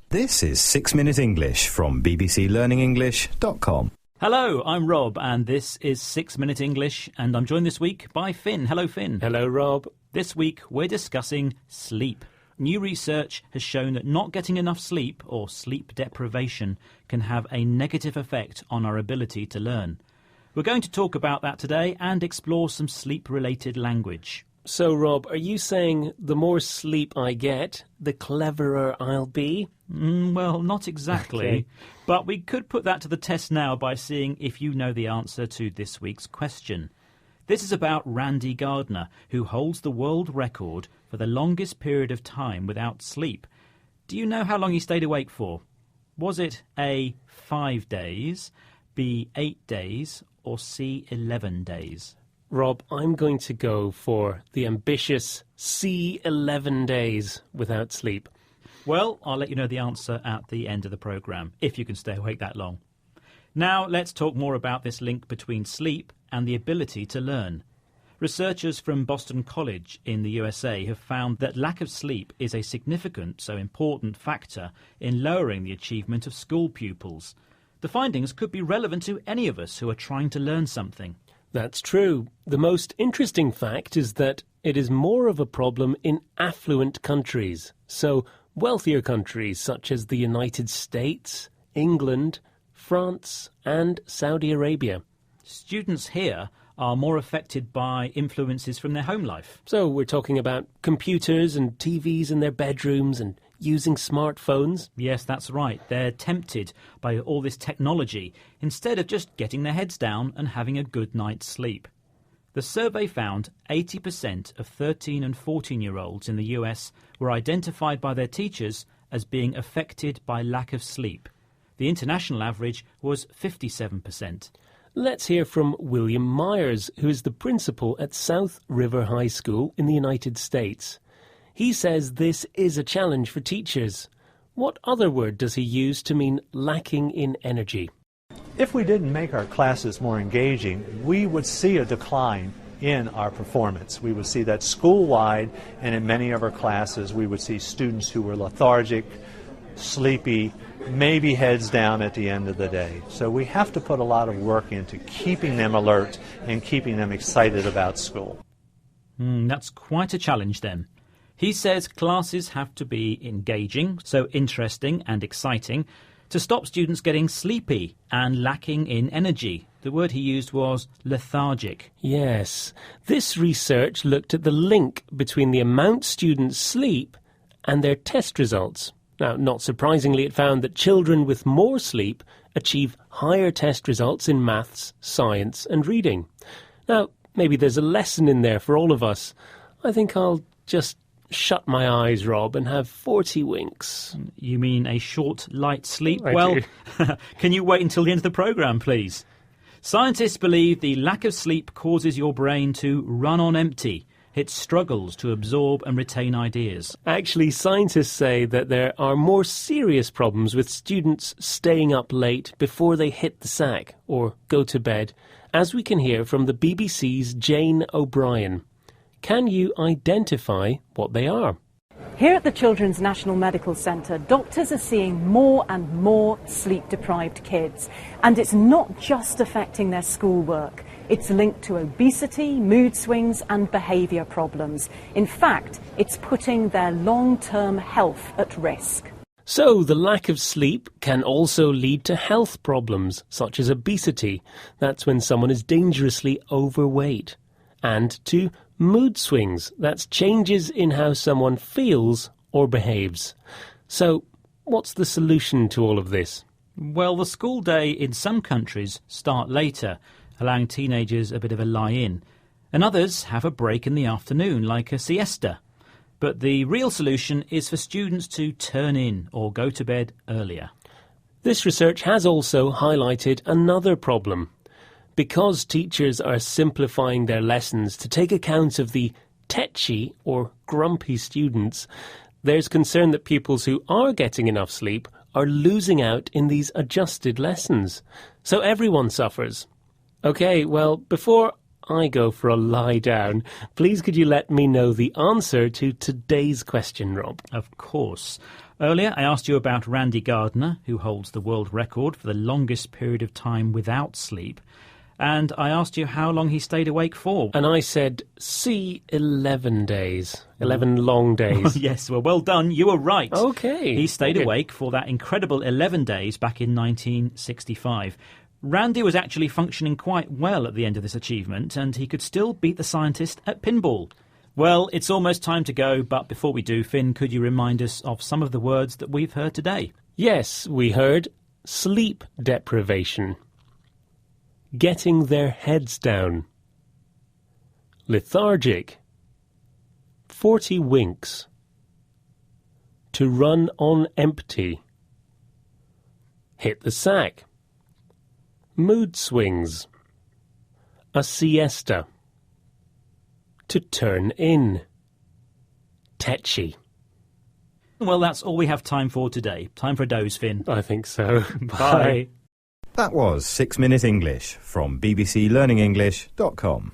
This is 6 Minute English from bbclearningenglish.com. Hello, I'm Rob, and this is 6 Minute English, and I'm joined this week by Finn. Hello, Finn. Hello, Rob. This week, we're discussing sleep. New research has shown that not getting enough sleep, or sleep deprivation, can have a negative effect on our ability to learn. We're going to talk about that today and explore some sleep-related language. So, Rob, are you saying the more sleep I get, the cleverer I'll be? Well, not exactly. Okay. But we could put that to the test now by seeing if you know the answer to this week's question. This is about Randy Gardner, who holds the world record for the longest period of time without sleep. Do you know how long he stayed awake for? Was it A, 5 days, B, 8 days, or C, 11 days? Rob, I'm going to go for the ambitious C, 11 days without sleep. Well, I'll let you know the answer at the end of the programme, if you can stay awake that long. Now, let's talk more about this link between sleep and the ability to learn. Researchers from Boston College in the USA have found that lack of sleep is a significant, so important factor in lowering the achievement of school pupils. The findings could be relevant to any of us who are trying to learn something. That's true. The most interesting fact is that it is more of a problem in affluent countries. So, wealthier countries such as the United States, England, France and Saudi Arabia. Students here are more affected by influences from their home life. So we're talking about computers and TVs in their bedrooms and using smartphones. Yes, that's right. They're tempted by all this technology instead of just getting their heads down and having a good night's sleep. The survey found 80% of 13 and 14-year-olds in the US were identified by their teachers as being affected by lack of sleep. The international average was 57%. Let's hear from William Myers, who is the principal at South River High School in the United States. He says this is a challenge for teachers. What other word does he use to mean lacking in energy? If we didn't make our classes more engaging, we would see a decline in our performance. We would see that school-wide, and in many of our classes we would see students who were lethargic, sleepy, maybe heads down at the end of the day. So we have to put a lot of work into keeping them alert and keeping them excited about school. That's quite a challenge then. He says classes have to be engaging, so interesting and exciting, to stop students getting sleepy and lacking in energy. The word he used was lethargic. Yes, this research looked at the link between the amount students sleep and their test results. Now, not surprisingly, it found that children with more sleep achieve higher test results in maths, science and reading. Now, maybe there's a lesson in there for all of us. I think I'll just shut my eyes, Rob, and have 40 winks. You mean a short, light sleep? I Well, do. Can you wait until the end of the programme, please? Scientists believe the lack of sleep causes your brain to run on empty. It struggles to absorb and retain ideas. Actually, scientists say that there are more serious problems with students staying up late before they hit the sack or go to bed, as we can hear from the BBC's Jane O'Brien. Can you identify what they are? Here at the Children's National Medical Centre, doctors are seeing more and more sleep-deprived kids. And it's not just affecting their schoolwork. It's linked to obesity, mood swings and behaviour problems. In fact, it's putting their long-term health at risk. So, the lack of sleep can also lead to health problems, such as obesity. That's when someone is dangerously overweight. And to mood swings. That's changes in how someone feels or behaves. So, what's the solution to all of this? Well, the school day in some countries start later, allowing teenagers a bit of a lie-in. And others have a break in the afternoon, like a siesta. But the real solution is for students to turn in or go to bed earlier. This research has also highlighted another problem. Because teachers are simplifying their lessons to take account of the tetchy or grumpy students, there's concern that pupils who are getting enough sleep are losing out in these adjusted lessons. So everyone suffers. OK, well, before I go for a lie down, please could you let me know the answer to today's question, Rob? Of course. Earlier, I asked you about Randy Gardner, who holds the world record for the longest period of time without sleep. And I asked you how long he stayed awake for. And I said, 11 days. 11 long days. Yes, well done. You were right. Okay. He stayed awake for that incredible 11 days back in 1965. Randy was actually functioning quite well at the end of this achievement, and he could still beat the scientist at pinball. Well, it's almost time to go, but before we do, Finn, could you remind us of some of the words that we've heard today? Yes, we heard sleep deprivation, getting their heads down, lethargic, 40 winks, to run on empty, hit the sack, mood swings, a siesta, to turn in, tetchy. Well, that's all we have time for today. Time for a doze, Finn. I think so. Bye. That was 6 Minute English from bbclearningenglish.com.